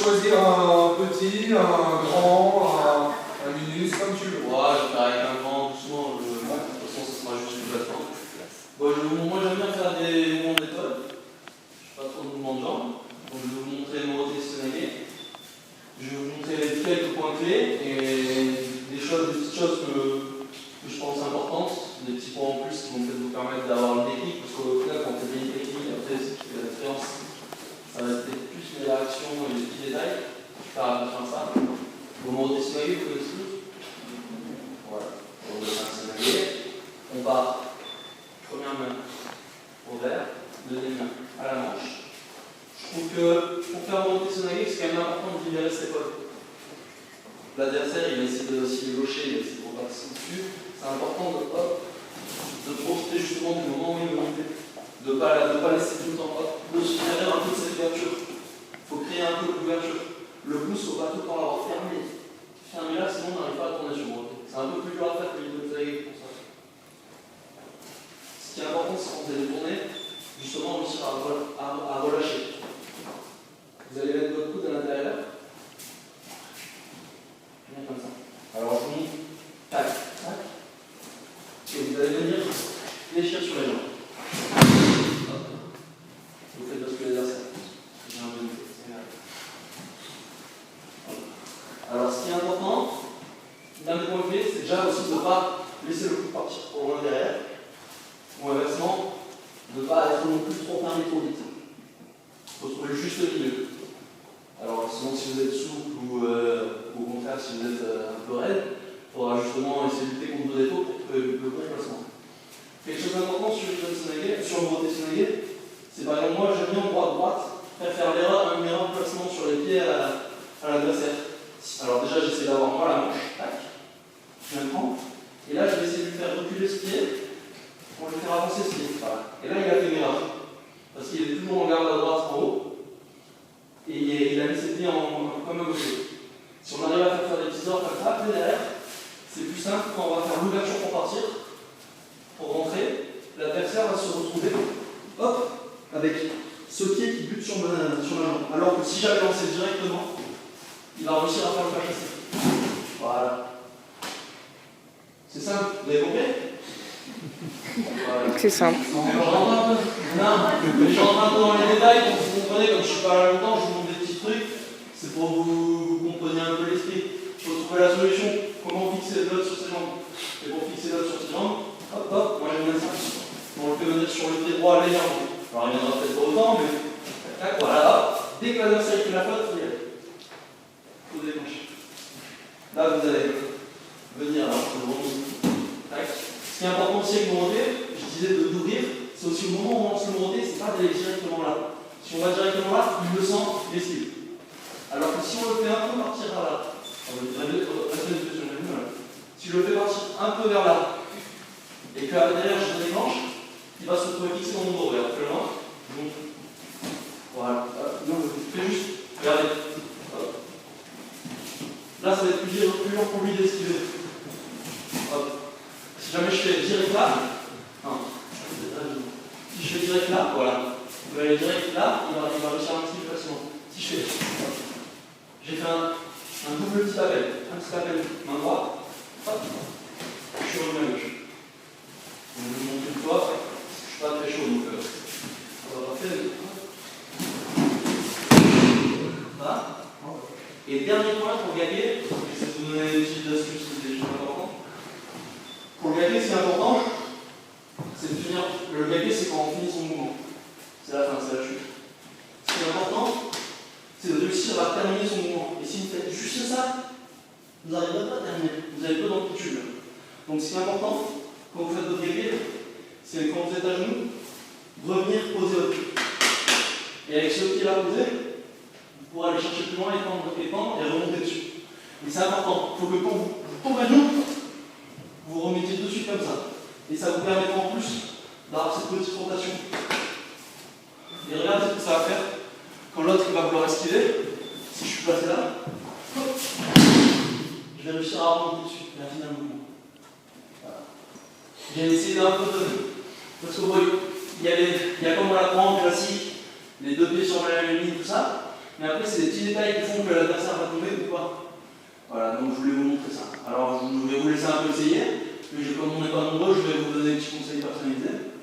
choisir un petit, un grand, un minus, comme tu veux. Ouais, je vais faire avec un grand, doucement. De toute façon, ça sera juste une plateforme. Bon, moi, j'aime bien faire des mouvements d'épaule. Je fais pas trop de mouvements de jambes. Donc, je vais vous montrer le Morote Tsunage. Je vais vous montrer quelques points clés et des petites choses que je pense importantes, des petits points en plus qui vont peut-être vous permettre d'avoir le déclic, parce qu'au final, quand on fait une technique, après, c'est qui fait la différence. Ça va être peut-être plus les réactions et les petits détails. Je vais faire attention à ça. Au Morote Tsunage, vous connaissez tous ? Voilà. On va faire un Tsunage. On part. Première main au vert, deuxième main à la manche. Je trouve que pour faire monter son aiguille, c'est quand même important de libérer ses épaules. L'adversaire, il va essayer de s'y gaucher, il va essayer de repasser dessus. C'est important de profiter justement du moment où il veut monter. De ne pas laisser tout le temps de se faire un peu de cette ouverture. Il faut créer un peu d'ouverture. Le pouce, il ne faut pas tout le temps l'avoir fermé. Fermé là, sinon on n'arrive pas à tourner sur le. C'est un peu plus dur à faire que l'idée de aiguille pour ça. Ce qui est important, c'est quand vous allez tourner, justement, réussir à relâcher. Vous allez mettre votre coude à l'intérieur. Bien comme ça. Alors, je monte. Tac, tac. Et vous allez venir fléchir sur les jambes. Hop. Vous faites basculer l'adversaire. J'ai un bon idée. Alors, ce qui est important, l'un des points clés, c'est déjà aussi de ne pas laisser le coude partir pour loin derrière. Ou inversement, de ne pas être non plus trop fermé trop vite. Il faut trouver le juste milieu. Alors, sinon, si vous êtes souple ou au contraire, si vous êtes un peu raide, il faudra justement essayer de lutter contre vos défauts pour trouver le bon placement. Quelque chose d'important sur le Morote Tsunage, c'est par exemple, moi j'aime bien droite, faire un meilleur placement sur les pieds à l'adversaire. Alors, déjà, j'essaie d'avoir moi la manche, tac, je viens de prendre, et là, je vais essayer de lui faire reculer ce pied. Pour le faire avancer ce pied. Voilà. Et là, il a fait une erreur. Parce qu'il est toujours en garde à droite en haut. Et il a mis ses pieds comme un gaucher. Si on arrive à faire des petits ordres comme ça, après derrière, c'est plus simple quand on va faire l'ouverture pour partir, pour rentrer. L'adversaire va se retrouver, hop, avec ce pied qui bute sur ma jambe. Alors que si j'avais lancé directement, il va réussir à faire le faire chasser. Voilà. C'est simple, vous avez compris ? C'est simple. Je rentre un peu dans les détails pour que vous compreniez, comme je ne suis pas là longtemps, je vous montre des petits trucs, c'est pour que vous compreniez un peu l'esprit. Il faut trouver la solution, comment fixer l'autre sur ses jambes. Et pour fixer l'autre sur ses jambes, hop hop, moi j'aime bien ça. On le fait venir sur le pied droit légèrement. Alors il viendra peut-être pas autant, mais tac, voilà. Dès que l'adversaire fait la faute, il faut déclencher. Là vous allez venir, alors je vous remonte. Tac. Ce qui est important aussi avec le Morote, je disais d'ouvrir, c'est aussi au moment où on lance le Morote, c'est pas d'aller directement là. Si on va directement là, il le sent, il esquive. Alors que si on le fait un peu partir vers là, si je le fais partir un peu vers là, et que derrière je déclenche, il va se retrouver fixé dans mon dos. Regarde, plus loin. Donc, voilà. Non, fais juste. Regardez. Hop. Là, ça va être plus dur pour lui d'esquiver. Hop. Si jamais je fais direct là, non, si je fais direct là, voilà, il va aller direct là, il va réussir un petit peu facilement. Si je fais, j'ai fait un double petit appel, main droite, hop, je suis revenu à gauche. Je vais vous montrer une fois, je ne suis pas très chaud donc on va faire là. Et le dernier point pour gagner, j'essaie de vous donner des petites astuces, des choses importantes. Pour le gagner, ce qui est important, c'est de finir. Le gagner, c'est quand on finit son mouvement. C'est la fin, c'est la chute. Ce qui est important, c'est de réussir à terminer son mouvement. Et si vous faites juste ça, vous n'arriverez pas à terminer. Vous avez peu d'amplitude. Donc ce qui est important, quand vous faites votre gagner, c'est quand vous êtes à genoux, revenir poser votre pied. Et avec ce pied-là posé, vous pourrez aller chercher plus loin, étendre et remonter dessus. Et c'est important. Il faut que quand vous tombez à genoux, vous remettez dessus comme ça. Et ça vous permettra en plus d'avoir cette petite rotation. Et regardez ce que ça va faire quand l'autre va vouloir esquiver. Si je suis placé là, hop, je vais réussir à remonter dessus et à finir le mouvement. Voilà. J'ai essayé d'un peu de. Parce que vous voyez, il y a comme on l'apprend en classique, les deux pieds sur la même ligne, tout ça. Mais après, c'est des petits détails qui font que l'adversaire va tomber ou pas. Voilà, donc je voulais vous montrer ça. Alors, je vais vous laisser un peu essayer. Mais comme on n'est pas nombreux, je vais vous donner des petits conseils personnalisés.